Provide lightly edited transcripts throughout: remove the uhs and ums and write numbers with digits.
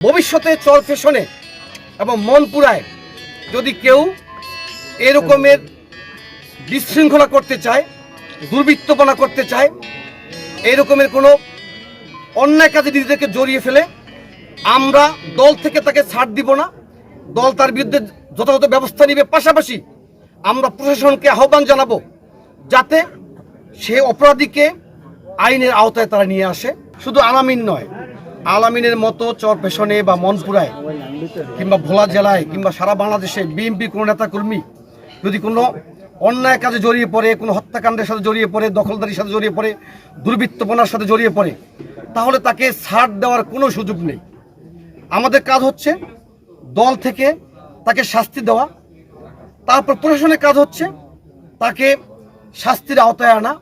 ভবিষ্যতে চর ফ্যাশনে এবং মনপুরায় যদি কেউ এরকমের বিশৃঙ্খলা করতে চায়, দুর্বৃত্তপনা করতে চায়, এরকমের কোনো অন্যায় কাজে নিজেদেরকে জড়িয়ে ফেলে, আমরা দল থেকে তাকে ছাড় দিব না। দল তার বিরুদ্ধে যথাযথ ব্যবস্থা নিবে। পাশাপাশি আমরা প্রশাসনকে আহ্বান জানাবো যাতে সে অপরাধীকে আইনের আওতায় তারা নিয়ে আসে। শুধু আলামিন নয়, আলামিনের মতো চর ফ্যাশনে বা মনপুরায় কিংবা ভোলা জেলায় কিংবা সারা বাংলাদেশে বিএনপি কোনো নেতাকর্মী যদি কোনো অন্যায় কাজে জড়িয়ে পড়ে, কোনো হত্যাকাণ্ডের সাথে জড়িয়ে পড়ে, দখলদারির সাথে জড়িয়ে পড়ে, দুর্বৃত্তপনার সাথে জড়িয়ে পড়ে, তাহলে তাকে ছাড় দেওয়ার কোনো সুযোগ নেই। আমাদের কাজ হচ্ছে দল থেকে তাকে শাস্তি দেওয়া, তারপর প্রশাসনের কাজ হচ্ছে তাকে শাস্তির আওতায় আনা,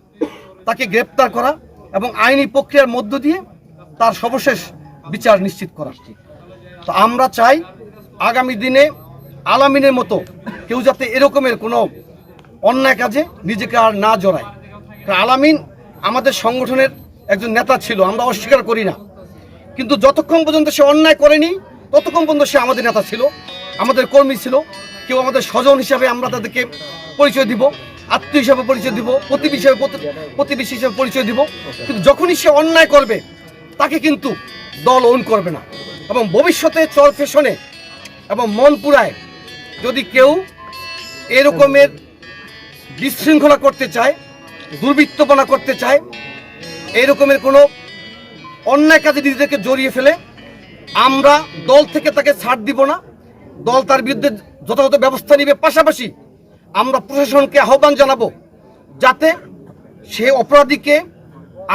তাকে গ্রেপ্তার করা এবং আইনি প্রক্রিয়ার মধ্য দিয়ে তার সর্বশেষ বিচার নিশ্চিত করা। তো আমরা চাই আগামী দিনে আলামিনের মতো কেউ যাতে এরকমের কোনো অন্যায় কাজে নিজেকে আর না জড়ায়। কারণ আলামিন আমাদের সংগঠনের একজন নেতা ছিল, আমরা অস্বীকার করি না, কিন্তু যতক্ষণ পর্যন্ত সে অন্যায় করেনি ততক্ষণ পর্যন্ত সে আমাদের নেতা ছিল, আমাদের কর্মী ছিল। কেউ আমাদের স্বজন হিসাবে আমরা তাদেরকে পরিচয় দিব, আত্মীয় হিসাবে পরিচয় দিব, প্রতিবেশী হিসাবে পরিচয় দিব, কিন্তু যখনই সে অন্যায় করবে তাকে কিন্তু দল ওন করবে না। এবং ভবিষ্যতে চর ফ্যাশনে এবং মনপুরায় যদি কেউ এরকমের বিশৃঙ্খলা করতে চায়, দুর্বৃত্তপনা করতে চায়, এরকমের কোনো অন্যায় কাজে নিজেদেরকে জড়িয়ে ফেলে, আমরা দল থেকে তাকে ছাড় দিব না। দল তার বিরুদ্ধে যথাযথ ব্যবস্থা নিবে। পাশাপাশি আমরা প্রশাসনকে আহ্বান জানাবো যাতে সে অপরাধীকে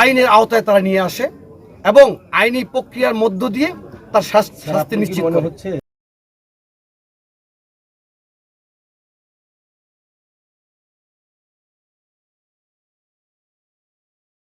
আইনের আওতায় তারা নিয়ে আসে এবং আইনি প্রক্রিয়ার মধ্য দিয়ে তার শাস্তি নিশ্চিত করে।